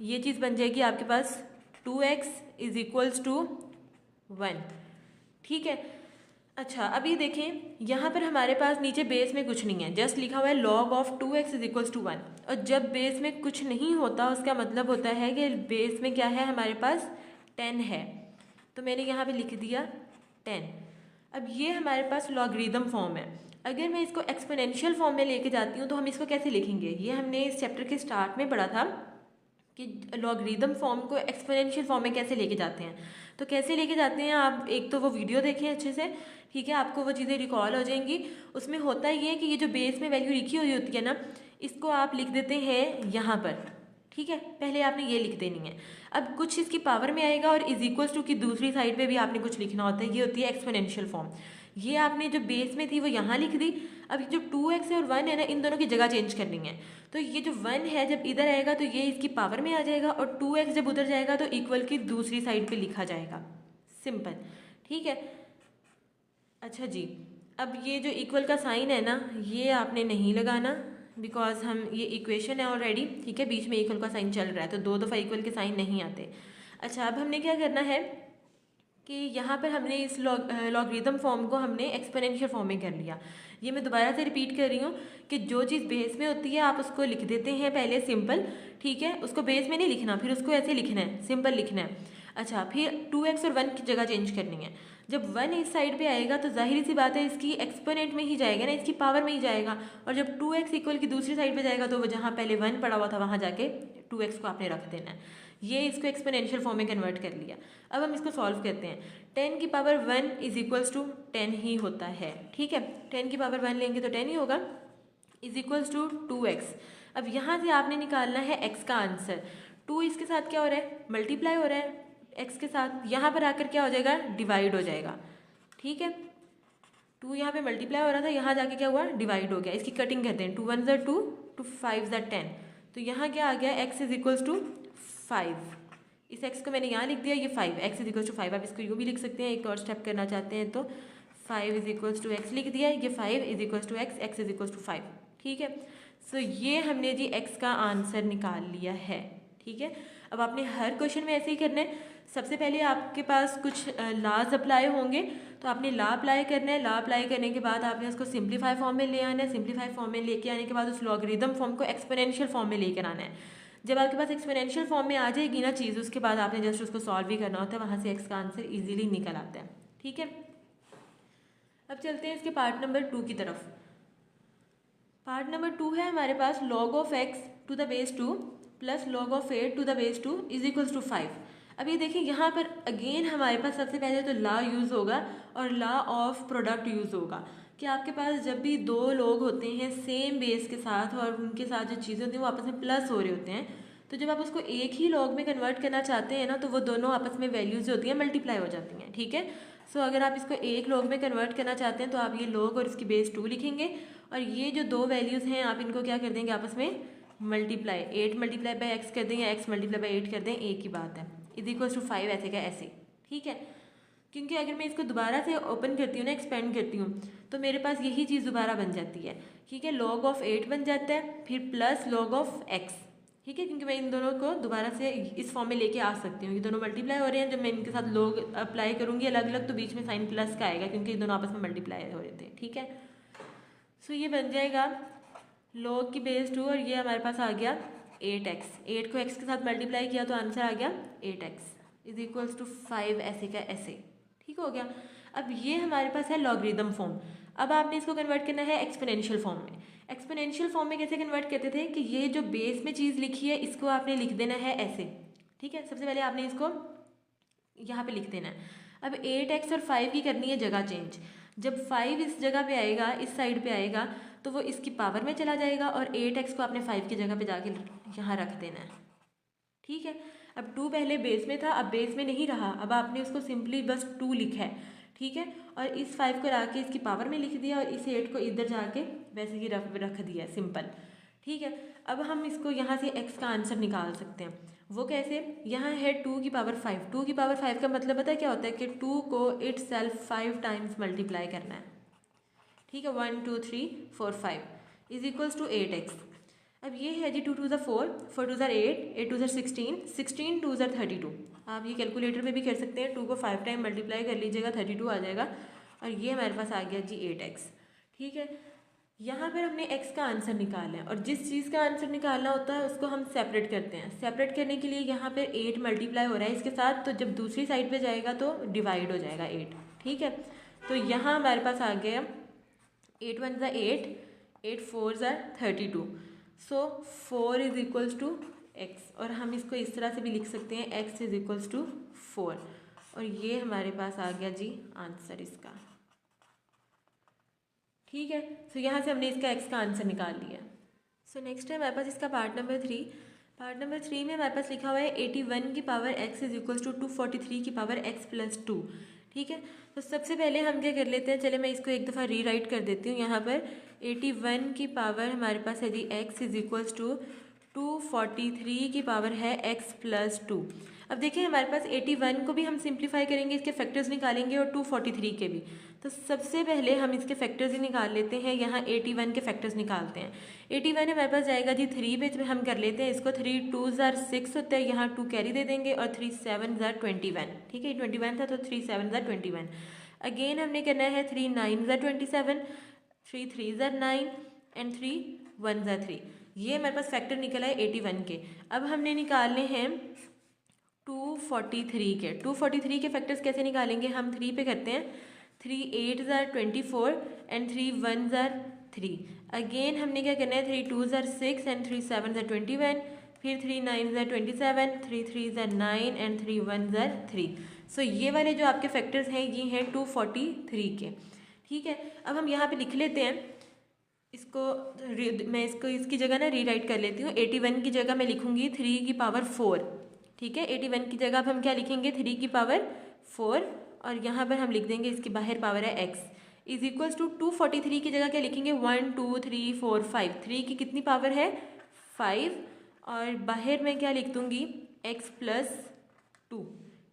ये चीज़ बन जाएगी आपके पास 2x इज इक्वल्स टू 1। ठीक है, अच्छा अभी देखें यहाँ पर हमारे पास नीचे बेस में कुछ नहीं है, जस्ट लिखा हुआ है log of 2x is equals to 1। और जब बेस में कुछ नहीं होता उसका मतलब होता है कि बेस में क्या है, हमारे पास 10 है, तो मैंने यहाँ पे लिख दिया 10। अब ये हमारे पास लॉगरिदम फॉर्म है। अगर मैं इसको एक्सपोनेंशियल फॉर्म में लेके जाती हूँ तो हम इसको कैसे लिखेंगे, ये हमने इस चैप्टर के स्टार्ट में पढ़ा था कि लॉगरिदम फॉर्म को एक्सपोनेंशियल फॉर्म में कैसे लेके जाते हैं। तो कैसे लेके जाते हैं, आप एक तो वो वीडियो देखें अच्छे से, ठीक है, आपको वो चीज़ें रिकॉल हो जाएंगी। उसमें होता ये कि ये जो बेस में वैल्यू लिखी हुई होती है ना, इसको आप लिख देते हैं यहाँ पर। ठीक है, पहले आपने ये लिख देनी है। अब कुछ इसकी पावर में आएगा और इज इक्वल्स टू की दूसरी साइड पे भी आपने कुछ लिखना होता है, ये होती है एक्सपोनेंशियल फॉर्म। ये आपने जो बेस में थी वो यहाँ लिख दी। अब जो 2x है और 1 है ना, इन दोनों की जगह चेंज करनी है। तो ये जो 1 है जब इधर आएगा तो ये इसकी पावर में आ जाएगा, और 2x जब उधर जाएगा तो इक्वल की दूसरी साइड पे लिखा जाएगा, सिंपल। ठीक है, अच्छा जी, अब ये जो इक्वल का साइन है ना, ये आपने नहीं लगाना, बिकॉज हम ये इक्वेशन है ऑलरेडी। ठीक है, बीच में इक्वल का साइन चल रहा है, तो 2 दफ़ा इक्वल के साइन नहीं आते। अच्छा, अब हमने क्या करना है कि यहाँ पर हमने इस लॉगरिदम फॉर्म को हमने एक्सपोनेंशियल फॉर्म में कर लिया। ये मैं दोबारा से रिपीट कर रही हूँ कि जो चीज़ बेस में होती है आप उसको लिख देते हैं पहले सिंपल। ठीक है, उसको बेस में नहीं लिखना, फिर उसको ऐसे लिखना है, सिंपल लिखना है। अच्छा, फिर 2x और 1 की जगह चेंज करनी है। जब 1 इस साइड पे आएगा तो जाहिर सी बात है इसकी एक्सपोनेंट में ही जाएगा ना, इसकी पावर में ही जाएगा। और जब 2x इक्वल की दूसरी साइड पे जाएगा तो वो जहाँ पहले 1 पड़ा हुआ था वहाँ जाके 2x को आपने रख देना है। ये इसको एक्सपोनेंशियल फॉर्म में कन्वर्ट कर लिया। अब हम इसको सॉल्व करते हैं। 10 की पावर 1 इज इक्वल्स टू 10 ही होता है। ठीक है, 10 की पावर 1 लेंगे तो 10 ही होगा, इज इक्वल्स टू 2x। अब यहाँ से आपने निकालना है x का आंसर। 2 इसके साथ क्या हो रहा है, मल्टीप्लाई हो रहा है x के साथ, यहाँ पर आकर क्या हो जाएगा, डिवाइड हो जाएगा। ठीक है, 2 यहाँ पे मल्टीप्लाई हो रहा था, यहाँ जाके क्या हुआ, डिवाइड हो गया। इसकी कटिंग करते हैं, 2 1 ज़ा 2, 2 5 ज़ा 10, तो यहाँ क्या आ गया, x इज इक्वल्स टू 5 इस x को मैंने यहाँ लिख दिया, ये 5 x इज इक्वल्स टू 5। आप इसको यूँ भी लिख सकते हैं, एक और स्टेप करना चाहते हैं तो 5 इज इक्वल्स टू x लिख दिया, ये 5 is equals to x is equals to 5। ठीक है, सो ये हमने जी x का आंसर निकाल लिया है। ठीक है, अब आपने हर क्वेश्चन में ऐसे ही करना है। सबसे पहले आपके पास कुछ लॉज अप्लाई होंगे, तो आपने लॉ अप्लाई करना है। लॉ अप्लाई करने के बाद आपने उसको सिंप्लीफाई फॉर्म में ले आना है। सिंप्लीफाई फॉर्म में लेके आने के बाद उस लॉगरिदम फॉर्म को एक्सपोनेंशियल फॉर्म में लेकर आना है। जब आपके पास एक्सपोनेंशियल फॉर्म में आ जाएगी ना चीज़, उसके बाद आपने जस्ट उसको सॉल्व भी करना होता है, वहाँ से एक्स का आंसर ईजिली निकल आता है। ठीक है, अब चलते हैं इसके पार्ट नंबर 2 की तरफ। पार्ट नंबर 2 है हमारे पास log of x to the base 2 plus log of 8 to the base 2 is equals to 5। अब ये देखिए यहाँ पर अगेन हमारे पास सबसे पहले तो लॉ यूज़ होगा और लॉ ऑफ प्रोडक्ट यूज़ होगा कि आपके पास जब भी दो लोग होते हैं सेम बेस के साथ और उनके साथ जो चीज़ें होती हैं वो आपस में प्लस हो रहे होते हैं, तो जब आप उसको एक ही लॉग में कन्वर्ट करना चाहते हैं ना, तो वो दोनों आपस में वैल्यूज़ जो होती हैं मल्टीप्लाई हो जाती हैं। ठीक है, सो अगर आप इसको एक लॉग में कन्वर्ट करना चाहते हैं तो आप ये लॉग और इसकी बेस 2 लिखेंगे और ये जो दो वैल्यूज़ हैं आप इनको क्या कर देंगे आपस में मल्टीप्लाई, 8 मल्टीप्लाई बाई एक्स कर दें या एक्स मल्टीप्लाई बाई 8 कर दें, एक ही बात है। इज इक्वल्स टू 5 ऐसे का ऐसे। ठीक है, क्योंकि अगर मैं इसको दोबारा से ओपन करती हूँ ना, एक्सपेंड करती हूँ, तो मेरे पास यही चीज़ दोबारा बन जाती है। ठीक है, लॉग ऑफ 8 बन जाता है, फिर प्लस लॉग ऑफ एक्स। ठीक है, क्योंकि मैं इन दोनों को दोबारा से इस फॉर्म में लेके आ सकती हूँ। ये दोनों मल्टीप्लाई हो रहे हैं, जब मैं इनके साथ लॉग अप्लाई करूँगी अलग अलग तो बीच में साइन प्लस का आएगा क्योंकि ये दोनों आपस में मल्टीप्लाई हो रहे थे। ठीक है, सो ये बन जाएगा लॉग की बेस 2 और ये हमारे पास आ गया 8x। 8 को x के साथ मल्टीप्लाई किया तो आंसर आ गया 8x इज इक्वल्स टू 5 ऐसे का ऐसे। ठीक हो गया, अब ये हमारे पास है लॉगरिदम फॉर्म। अब आपने इसको कन्वर्ट करना है एक्सपोनेंशियल फॉर्म में। एक्सपोनेंशियल फॉर्म में कैसे कन्वर्ट करते थे कि ये जो बेस में चीज़ लिखी है इसको आपने लिख देना है ऐसे। ठीक है, सबसे पहले आपने इसको यहाँ पे लिख देना है। अब 8x और 5 की करनी है जगह चेंज। जब 5 इस जगह पे आएगा, इस साइड पे आएगा, तो वो इसकी पावर में चला जाएगा और 8x को आपने 5 की जगह पे जाके यहाँ रख देना है। ठीक है, अब 2 पहले बेस में था, अब बेस में नहीं रहा, अब आपने उसको सिंपली बस 2 लिखा है। ठीक है, और इस 5 को ला के इसकी पावर में लिख दिया और इस 8 को इधर जाके वैसे ही रख दिया, सिंपल। ठीक है, अब हम इसको यहाँ से x का आंसर निकाल सकते हैं। वो कैसे, यहाँ है 2 की पावर 5। 2 की पावर 5 का मतलब पता है क्या होता है कि 2 को इट सेल्फ 5 टाइम्स मल्टीप्लाई करना है। ठीक है, 1 2 3 4 5 इज इक्वल्स टू 8x। अब ये है जी 2 2 4 4 2 8 8 2 16 16 2 32। आप ये कैलकुलेटर में भी कर सकते हैं, 2 को 5 टाइम मल्टीप्लाई कर लीजिएगा 32 आ जाएगा और ये हमारे पास आ गया जी 8x। ठीक है, यहाँ पर हमने x का आंसर निकालना है और जिस चीज़ का आंसर निकालना होता है उसको हम सेपरेट करते हैं। सेपरेट करने के लिए यहाँ पर 8 मल्टीप्लाई हो रहा है इसके साथ, तो जब दूसरी साइड पे जाएगा तो डिवाइड हो जाएगा 8। ठीक है, तो यहाँ हमारे पास आ गया 8 1 ज़ा 8 8 4 ज़ा 32। सो 4 इज इक्वल्स टू x और हम इसको इस तरह से भी लिख सकते हैं x इज इक्वल्स टू 4 और ये हमारे पास आ गया जी आंसर इसका। ठीक है, सो यहाँ से हमने इसका x का आंसर निकाल लिया। सो नेक्स्ट है हमारे पास इसका पार्ट नंबर 3। पार्ट नंबर 3 में हमारे पास लिखा हुआ है 81 की power x is equals to 243 की पावर x प्लस 2। ठीक है, तो सबसे पहले हम क्या कर लेते हैं, चले मैं इसको एक दफ़ा रीराइट कर देती हूँ। यहाँ पर 81 की पावर हमारे पास है जी x इज इक्वल्स टू 243 की पावर है x प्लस 2। अब देखिए हमारे पास 81 को भी हम सिंप्लीफाई करेंगे, इसके फैक्टर्स निकालेंगे और 243 के भी। तो सबसे पहले हम इसके फैक्टर्स ही निकाल लेते हैं, यहाँ 81 के फैक्टर्स निकालते हैं। 81 हमारे पास जाएगा जी 3 पे हम कर लेते हैं इसको, 3 2 ज़ार 6 होता है, यहाँ 2 कैरी दे देंगे और 3 7 ज़ार 21। ठीक है, 21 था तो 3 7 ज़ार 21। अगेन हमने करना है 3 9 ज़ार 27, 3 3 ज़ार 9 एंड 3 1 ज़ार 3। ये हमारे पास फैक्टर निकला है 81 के। अब हमने निकालने हैं 243 के। 243 के फैक्टर्स कैसे निकालेंगे, हम 3 पे करते हैं, 3 8 ज़ार 24 एंड 3 1 ज़ार 3। अगेन हमने क्या करना है, 3 2 ज़ार 6 एंड 3 7 ज़ार 21, फिर 3 9 ज़ार 27, 3 3 ज़ार 9 एंड 3 1 ज़ार 3। सो ये वाले जो आपके फैक्टर्स हैं ये हैं 243 के। ठीक है, अब हम यहाँ पे लिख लेते हैं इसको, मैं इसको इसकी जगह ना रीराइट कर लेती हूँ। 81 की जगह मैं लिखूँगी 3 की पावर 4। ठीक है, 81 की जगह अब हम क्या लिखेंगे, 3 की पावर 4 और यहाँ पर हम लिख देंगे इसकी बाहर पावर है x इज इक्वल्स टू 243 की जगह क्या लिखेंगे, 1 2 3 4 5। 3 की कितनी पावर है 5 और बाहर मैं क्या लिख दूँगी x प्लस 2।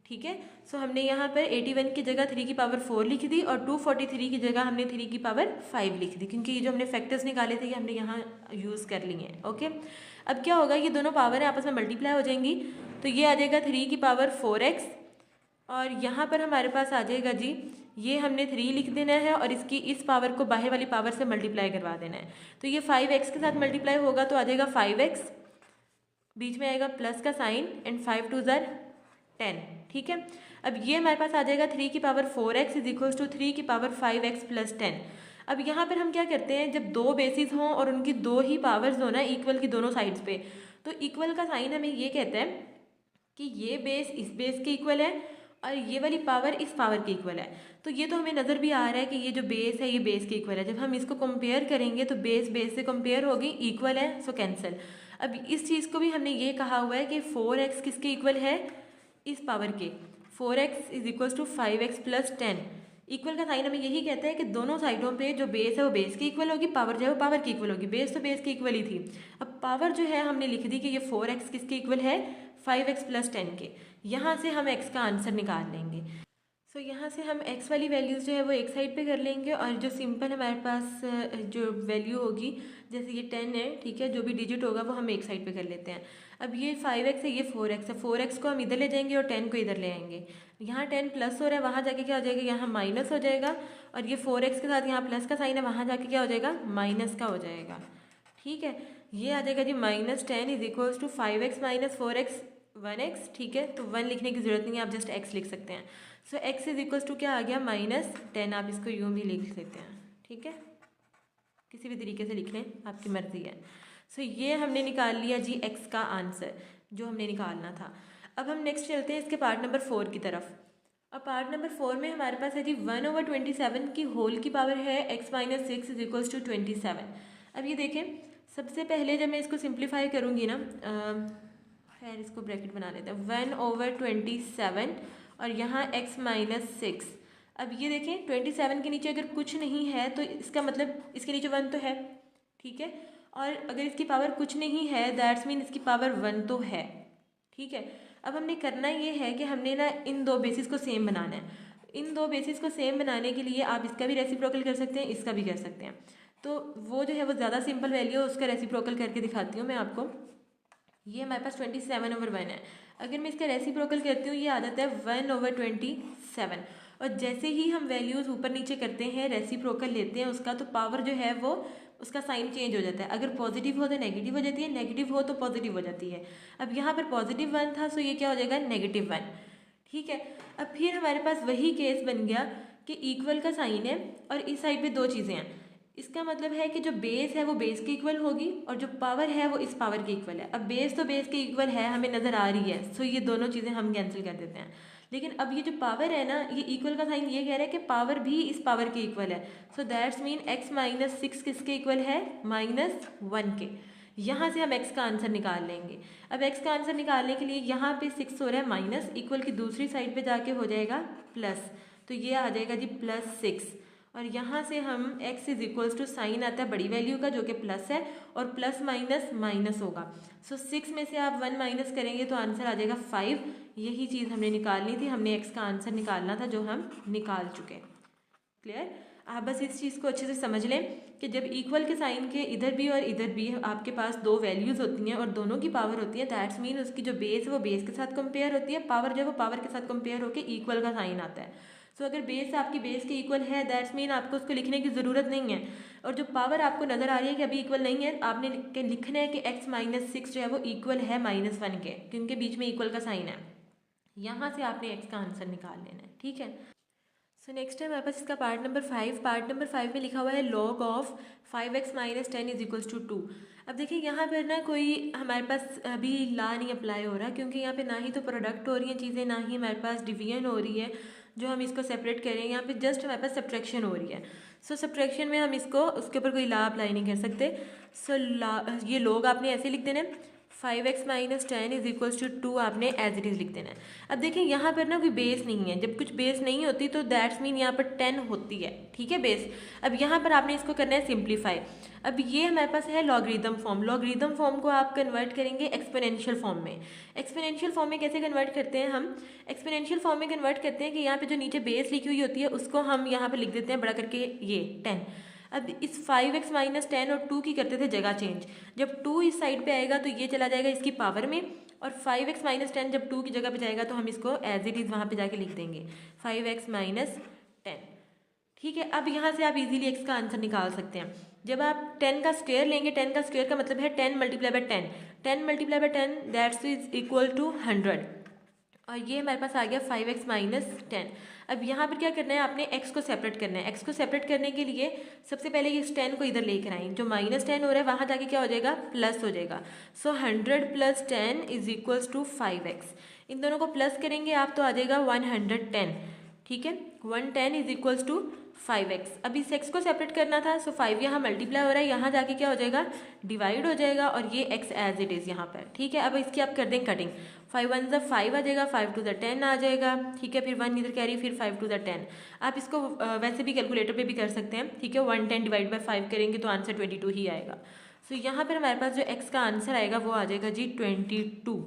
ठीक है, सो हमने यहाँ पर 81 की जगह 3 की पावर 4 लिख दी और 243 की जगह हमने 3 की पावर 5 लिख दी, क्योंकि ये जो हमने फैक्टर्स निकाले थे ये हमने यहाँ यूज़ कर लिए हैं। ओके, अब क्या होगा, ये दोनों पावर है आपस में मल्टीप्लाई हो जाएंगी, तो ये आ जाएगा 3 की पावर 4x और यहाँ पर हमारे पास आ जाएगा जी, ये हमने 3 लिख देना है और इसकी इस पावर को बाहर वाली पावर से मल्टीप्लाई करवा देना है। तो ये 5x के साथ मल्टीप्लाई होगा तो आ जाएगा 5x, बीच में आएगा प्लस का साइन एंड 5 2 ज़ार 10। ठीक है, अब ये हमारे पास आ जाएगा 3 की power 4x is equals to 3 की पावर 5x प्लस 10। अब यहाँ पर हम क्या करते हैं, जब दो बेसिस हों और उनकी दो ही पावर्स हो ना इक्वल की दोनों साइड्स पे, तो इक्वल का साइन हमें ये कहता है कि ये बेस इस बेस के इक्वल है और ये वाली पावर इस पावर के इक्वल है। तो ये तो हमें नज़र भी आ रहा है कि ये जो बेस है ये बेस के इक्वल है। जब हम इसको कंपेयर करेंगे तो बेस बेस से कंपेयर होगी, इक्वल है, सो कैंसिल। अब इस चीज़ को भी हमने ये कहा हुआ है कि 4x किसके इक्वल है, इस पावर के। 4x is equals to 5x plus 10। Equal का साइन हमें यही कहता है कि दोनों साइडों पे जो बेस है वो बेस की इक्वल होगी, पावर जो है वो पावर की इक्वल होगी। बेस तो बेस की इक्वल ही थी, अब पावर जो है हमने लिख दी कि ये 4x किसके इक्वल है, 5x प्लस 10 के। यहाँ से हम x का आंसर निकाल लेंगे। सो यहाँ से हम x वाली वैल्यूज़ जो है वो एक साइड पे कर लेंगे और जो सिंपल हमारे पास जो वैल्यू होगी, जैसे ये 10 है, ठीक है, जो भी डिजिट होगा वो हम एक साइड पे कर लेते हैं। अब ये 5x है, ये 4x है, 4x को हम इधर ले जाएंगे और 10 को इधर ले आएंगे। यहाँ 10 प्लस हो रहा है, वहाँ जाके क्या हो जाएगा, यहाँ माइनस हो जाएगा, और ये 4x के साथ यहाँ प्लस का साइन है, वहाँ जाके क्या हो जाएगा, माइनस का हो जाएगा। ठीक है, ये आ जाएगा जी -10 is equals to 5x minus 4x 1x। ठीक है, तो 1 लिखने की जरूरत नहीं है, आप जस्ट x लिख सकते हैं। सो x इज इक्वल्स टू क्या आ गया, -10। आप इसको यूँ भी लिख लेते हैं, ठीक है, किसी भी तरीके से लिख लें, आपकी मर्जी है। सो ये हमने निकाल लिया जी x का आंसर जो हमने निकालना था। अब हम नेक्स्ट चलते हैं इसके पार्ट नंबर 4 की तरफ। अब पार्ट नंबर 4 में हमारे पास है जी 1/27 की होल की पावर है x minus 6 is equals to 27। अब ये देखें, सबसे पहले जब मैं इसको सिंप्लीफाई करूँगी ना, खैर इसको ब्रैकेट बना लेते हैं, 1/27 और यहाँ x माइनस 6। अब ये देखें 27 के नीचे अगर कुछ नहीं है तो इसका मतलब इसके नीचे 1 तो है, ठीक है, और अगर इसकी पावर कुछ नहीं है दैट्स मीन इसकी पावर 1 तो है। ठीक है, अब हमने करना ये है कि हमने ना इन दो बेसिस को सेम बनाना है। इन दो बेसिस को सेम बनाने के लिए आप इसका भी रेसिप्रोकल कर सकते हैं, इसका भी कर सकते हैं। तो वो जो है वो ज़्यादा सिंपल वैल्यू है, उसका रेसिप्रोकल करके दिखाती हूँ मैं आपको। ये हमारे पास 27/1 है, अगर मैं इसका रेसिप्रोकल करती हूँ ये आ जाता है 1/27। और जैसे ही हम वैल्यूज़ ऊपर नीचे करते हैं, रेसिप्रोकल लेते हैं उसका, तो पावर जो है वो उसका साइन चेंज हो जाता है। अगर पॉजिटिव हो तो नेगेटिव हो जाती है, नेगेटिव हो तो पॉजिटिव हो जाती है। अब यहाँ पर +1 था, सो ये क्या हो जाएगा, -1। ठीक है, अब फिर हमारे पास वही केस बन गया कि इक्वल का साइन है और इस साइड पे दो चीज़ें हैं। इसका मतलब है कि जो बेस है वो बेस के इक्वल होगी और जो पावर है वो इस पावर के इक्वल है। अब बेस तो बेस के इक्वल है, हमें नज़र आ रही है, सो ये दोनों चीज़ें हम कैंसिल कर देते हैं। लेकिन अब ये जो पावर है ना, ये इक्वल का साइन ये कह रहा है कि पावर भी इस पावर के इक्वल है। So that's mean x minus 6 किसके इक्वल है, -1 के। यहाँ से हम x का आंसर निकाल लेंगे। अब x का आंसर निकालने के लिए यहाँ पे 6 हो रहा है माइनस, इक्वल की दूसरी साइड पे जाके हो जाएगा प्लस, तो ये आ जाएगा जी +6। और यहाँ से हम x is equals to sign आता है बड़ी वैल्यू का जो कि प्लस है, और प्लस माइनस माइनस होगा। सो 6 में से आप 1 माइनस करेंगे तो आंसर आ जाएगा 5। यही चीज़ हमने निकालनी थी, हमने x का आंसर निकालना था जो हम निकाल चुके। क्लियर, आप बस इस चीज़ को अच्छे से समझ लें कि जब इक्वल के साइन के इधर भी और इधर भी आपके पास दो वैल्यूज़ होती हैं और दोनों की पावर होती है, दैट्स मीन उसकी जो बेस है वो बेस के साथ कंपेयर होती है, पावर जो है वो पावर के साथ कंपेयर होकर इक्वल का साइन आता है। सो अगर बेस आपकी बेस के इक्वल है दैट्स मीन आपको उसको लिखने की ज़रूरत नहीं है। और जो पावर आपको नज़र आ रही है कि अभी इक्वल नहीं है, आपने लिखना है कि x माइनस 6 जो है वो इक्वल है -1 के, क्योंकि बीच में इक्वल का साइन है। यहाँ से आपने x का आंसर निकाल लेना है। ठीक है, सो नेक्स्ट है हमारे पास इसका पार्ट नंबर 5। पार्ट नंबर 5 में लिखा हुआ है log of 5x minus 10 is equals to 2। अब देखिए यहाँ पर ना कोई हमारे पास अभी लॉ नहीं अप्लाई हो रहा, क्योंकि यहाँ पे ना ही तो प्रोडक्ट हो रही हैं चीज़ें, ना ही हमारे पास डिवीजन हो रही है जो हम इसको सेपरेट करें। यहाँ पे जस्ट हमारे पास सब्ट्रैक्शन हो रही है। सो सब्ट्रैक्शन में हम इसको उसके ऊपर कोई लॉ अप्लाई नहीं कर सकते। सो ये log आपने ऐसे लिख देना है 5x minus 10 is equals to 2 आपने एज इट इज़ लिख देना है। अब देखिए यहाँ पर ना कोई बेस नहीं है, जब कुछ बेस नहीं होती तो दैट्स मीन यहाँ पर 10 होती है, ठीक है बेस। अब यहाँ पर आपने इसको करना है सिंप्लीफाई। अब ये हमारे पास है लॉगरिदम फॉर्म। लॉगरिदम फॉर्म को आप कन्वर्ट करेंगे एक्सपोनेंशियल फॉर्म में। एक्सपोनेंशियल फॉर्म में कैसे कन्वर्ट करते हैं हम? एक्सपोनेंशियल फॉर्म में कन्वर्ट करते हैं कि यहाँ पे जो नीचे बेस लिखी हुई होती है उसको हम यहाँ पे लिख देते हैं बड़ा करके ये 10। अब इस 5x माइनस 10 और 2 की करते थे जगह चेंज। जब 2 इस साइड पे आएगा तो ये चला जाएगा इसकी पावर में, और 5x माइनस 10 जब 2 की जगह पे जाएगा तो हम इसको एज इट इज़ वहाँ पे जाके लिख देंगे 5x माइनस 10, ठीक है। अब यहाँ से आप इजीली x का आंसर निकाल सकते हैं। जब आप 10 का स्क्वायर लेंगे, 10 का स्क्वायर का मतलब है 10 multiply by 10, 10 multiply by 10 that's is equal to 100, और ये हमारे पास आ गया 5x माइनस 10। अब यहाँ पर क्या करना है, आपने x को सेपरेट करना है। x को सेपरेट करने के लिए सबसे पहले इस 10 को इधर लेकर आएंगे, जो माइनस 10 हो रहा है वहाँ जाके क्या हो जाएगा, प्लस हो जाएगा। So 100 plus 10 is equals to 5x। इन दोनों को प्लस करेंगे आप तो आ जाएगा 110, ठीक है। 110 इज इक्वल्स टू 5x। अब इस x को सेपरेट करना था, सो 5 यहाँ मल्टीप्लाई हो रहा है, यहाँ जाके क्या हो जाएगा, डिवाइड हो जाएगा, और ये x एज इट इज़ यहाँ पर, ठीक है। अब इसकी आप कर दें कटिंग, 5 1 ज़ा 5 आ जाएगा, 5 2 ज़ा 10 आ जाएगा, ठीक है। फिर 1 इधर कैरी, फिर 5 2 ज़ा 10। आप इसको वैसे भी कैलकुलेटर पे भी कर सकते हैं, ठीक है। 110 डिवाइड बाई 5 करेंगे तो आंसर 22 ही आएगा। सो यहाँ पर हमारे पास जो x का आंसर आएगा वो आ जाएगा जी 22,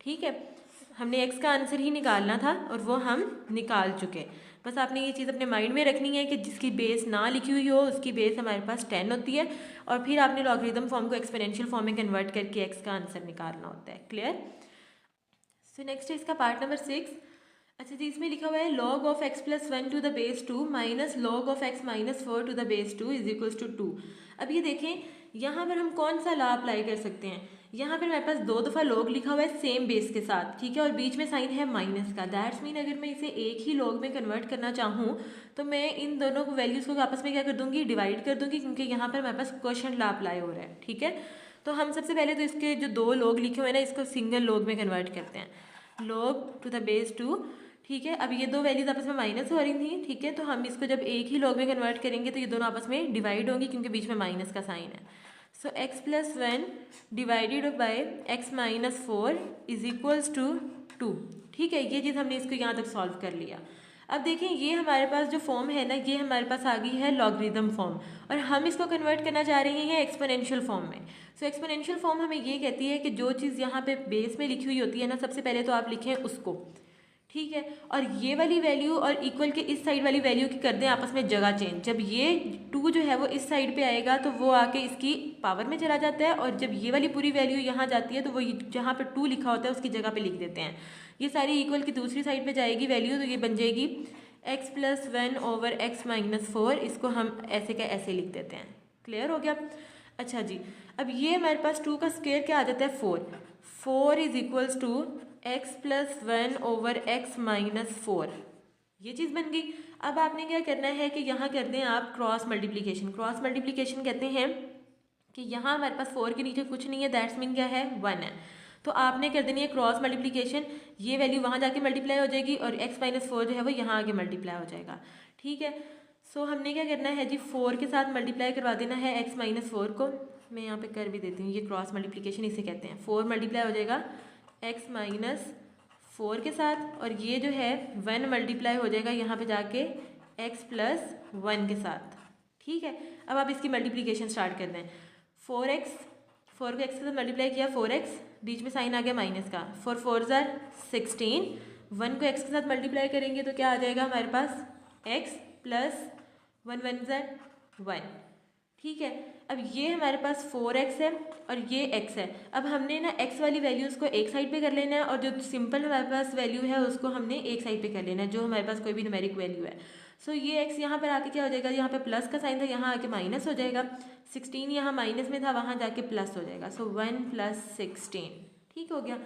ठीक है। हमने x का आंसर ही निकालना था और वो हम निकाल चुके। बस आपने ये चीज़ अपने माइंड में रखनी है कि जिसकी बेस ना लिखी हुई हो उसकी बेस हमारे पास 10 होती है, और फिर आपने लॉगरिदम फॉर्म को एक्सपोनेंशियल फॉर्म में कन्वर्ट करके x का आंसर निकालना होता है। क्लियर? सो नेक्स्ट है इसका पार्ट नंबर 6। अच्छा जी, इसमें लिखा हुआ है log of x plus 1 to the base 2 minus log of x minus 4 to the base 2 is equals to 2। अब ये देखें यहाँ पर हम कौन सा लॉ अप्लाई कर सकते हैं। यहाँ पर हमारे पास 2 दफ़ा log लिखा हुआ है सेम बेस के साथ, ठीक है, और बीच में साइन है माइनस का। दैट्स मीन अगर मैं इसे एक ही log में कन्वर्ट करना चाहूँ तो मैं इन दोनों को वैल्यूज़ को आपस में क्या कर दूँगी, डिवाइड कर दूँगी, क्योंकि यहाँ पर हमारे पास क्वोशिएंट लॉ अप्लाई हो रहा है, ठीक है। तो हम सबसे पहले तो इसके जो 2 log लिखे हुए हैं ना, इसको सिंगल log में कन्वर्ट करते हैं, log टू द बेस 2, ठीक है। अब ये दो वैल्यूज आपस में माइनस हो रही थी, ठीक है, तो हम इसको जब एक ही log में कन्वर्ट करेंगे तो ये दोनों आपस में डिवाइड होंगी क्योंकि बीच में माइनस का साइन है। So x plus 1 divided by x minus 4 is equals to 2, ठीक है। ये चीज़ हमने इसको यहाँ तक सॉल्व कर लिया। अब देखें ये हमारे पास जो फॉर्म है ना, ये हमारे पास आ गई है लॉगरिदम फॉर्म, और हम इसको कन्वर्ट करना चाह रहे हैं एक्सपोनेंशियल फॉर्म में। सो एक्सपोनेंशियल फॉर्म हमें ये कहती है कि जो चीज़ यहाँ पे बेस में लिखी हुई होती है ना, सबसे पहले तो आप लिखें उसको, ठीक है, और ये वाली वैल्यू और इक्वल के इस साइड वाली वैल्यू की कर दें आपस में जगह चेंज। जब ये 2 जो है वो इस साइड पे आएगा तो वो आके इसकी पावर में चला जाता है, और जब ये वाली पूरी वैल्यू यहाँ जाती है तो वो जहाँ पर 2 लिखा होता है उसकी जगह पे लिख देते हैं। ये सारी इक्वल की दूसरी साइड पे जाएगी वैल्यू, तो ये बन जाएगी x plus 1 over x minus 4। इसको हम ऐसे का ऐसे लिख देते हैं। क्लियर हो गया? अच्छा जी, अब ये हमारे पास 2 का स्क्वायर क्या आ जाता है, 4 is equals to x plus 1 over x minus 4। ये चीज़ बन गई। अब आपने क्या करना है कि यहाँ कर दें आप क्रॉस मल्टीप्लिकेशन। क्रॉस मल्टीप्लिकेशन कहते हैं कि यहाँ हमारे पास 4 के नीचे कुछ नहीं है, दैट्स मीन क्या है, 1 है, तो आपने कर देनी है क्रॉस मल्टीप्लिकेशन। ये वैल्यू वहाँ जाके मल्टीप्लाई हो जाएगी और x माइनस 4 जो है वो यहाँ आके मल्टीप्लाई हो जाएगा, ठीक है। सो हमने क्या करना है जी, 4 के साथ मल्टीप्लाई करवा देना है x माइनस 4 को। मैं यहाँ पे कर भी देती हूँ, ये क्रॉस मल्टीप्लिकेशन इसे कहते हैं। 4 मल्टीप्लाई हो जाएगा x माइनस 4 के साथ, और ये जो है 1 मल्टीप्लाई हो जाएगा यहाँ पे जाके x प्लस 1 के साथ, ठीक है। अब आप इसकी मल्टीप्लिकेशन स्टार्ट कर दें। 4 को x के साथ मल्टीप्लाई किया, 4x, बीच में साइन आ गया माइनस का, 4 4 ज़ार 16, 1 को x के साथ मल्टीप्लाई करेंगे तो क्या आ जाएगा हमारे पास, x प्लस 1 1 ज़ार 1, ठीक है। अब ये हमारे पास 4x है और ये x है। अब हमने ना x वाली वैल्यूज़ को एक साइड पे कर लेना है, और जो सिंपल हमारे पास वैल्यू है उसको हमने एक साइड पे कर लेना है, जो हमारे पास कोई भी न्यूमेरिक वैल्यू है। सो ये x यहाँ पर आके क्या हो जाएगा, यहाँ पे प्लस का साइन था, यहाँ आके माइनस हो जाएगा। 16 यहाँ माइनस में था, वहाँ जाके प्लस हो जाएगा। सो 1 प्लस 16, ठीक हो गया।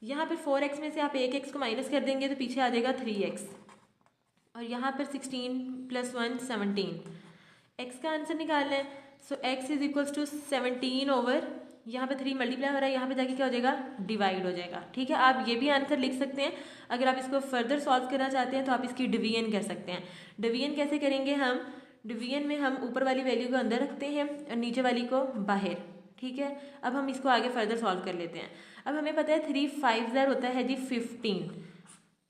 यहाँ पर 4x में से आप एक x को माइनस कर देंगे तो पीछे आ जाएगा 3x, और यहाँ पर 16 प्लस 1 17। x का आंसर निकालना है। So x is equals to 17 over, यहाँ पे 3 मल्टीप्लाई हो रहा है, यहाँ पे जाके क्या हो जाएगा, डिवाइड हो जाएगा, ठीक है। आप ये भी आंसर लिख सकते हैं। अगर आप इसको फर्दर सॉल्व करना चाहते हैं तो आप इसकी डिवीजन कर सकते हैं। डिवीजन कैसे करेंगे हम, डिवीजन में हम ऊपर वाली वैल्यू को अंदर रखते हैं और नीचे वाली को बाहर, ठीक है, अब हम इसको आगे फर्दर सॉल्व कर लेते हैं। अब हमें पता है 3 5 ज़र होता है जी 15,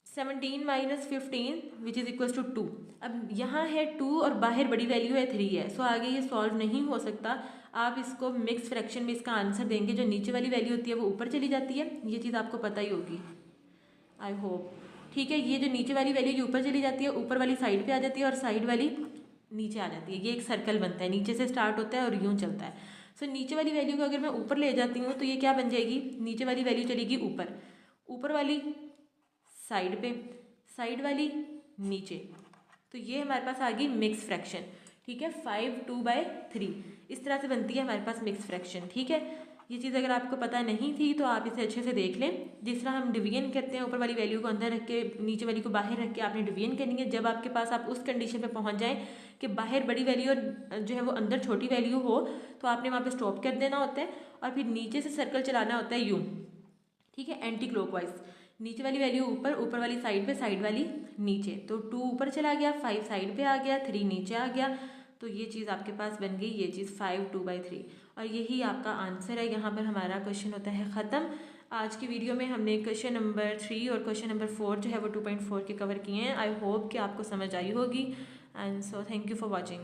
17 minus 15 which is equal to 2। अब यहाँ है 2 और बाहर बड़ी वैल्यू है 3 है, सो आगे ये सॉल्व नहीं हो सकता। आप इसको मिक्स फ्रैक्शन में इसका आंसर देंगे, जो नीचे वाली वैल्यू होती है वो ऊपर चली जाती है, ये चीज़ आपको पता ही होगी आई होप। ठीक है, ये जो नीचे वाली वैल्यू ये ऊपर चली जाती है, ऊपर वाली साइड पे आ जाती है और साइड वाली नीचे आ जाती है। ये एक सर्कल बनता है, नीचे से स्टार्ट होता है और यूँ चलता है। सो नीचे वाली वैल्यू को अगर मैं ऊपर ले जाती हूँ तो ये क्या बन जाएगी, नीचे वाली वैल्यू चलेगी ऊपर, ऊपर वाली साइड पे, साइड वाली नीचे, तो ये हमारे पास आ गई मिक्स फ्रैक्शन। ठीक है, 5/2/3 इस तरह से बनती है हमारे पास मिक्स फ्रैक्शन। ठीक है, ये चीज़ अगर आपको पता नहीं थी तो आप इसे अच्छे से देख लें। जिस तरह हम डिवीजन करते हैं, ऊपर वाली वैल्यू को अंदर रख के नीचे वाली को बाहर रख के आपने डिवीजन करनी है। जब आपके पास आप उस कंडीशन पे पहुंच जाएं कि बाहर बड़ी वैल्यू और जो है वो अंदर छोटी वैल्यू हो, तो आपने वहाँ पे स्टॉप कर देना होता है और फिर नीचे से सर्कल चलाना होता है यूँ। ठीक है, एंटी क्लॉकवाइज, नीचे वाली वैल्यू ऊपर, ऊपर वाली साइड पे, साइड वाली नीचे। तो 2 ऊपर चला गया, 5 साइड पे आ गया, 3 नीचे आ गया, तो ये चीज़ आपके पास बन गई, ये चीज़ 5/2/3 और यही आपका आंसर है। यहाँ पर हमारा क्वेश्चन होता है ख़त्म। आज की वीडियो में हमने क्वेश्चन नंबर 3 और क्वेश्चन नंबर 4 जो है वो 2.4 के कवर किए हैं। आई होप कि आपको समझ आई होगी and so thank you for watching.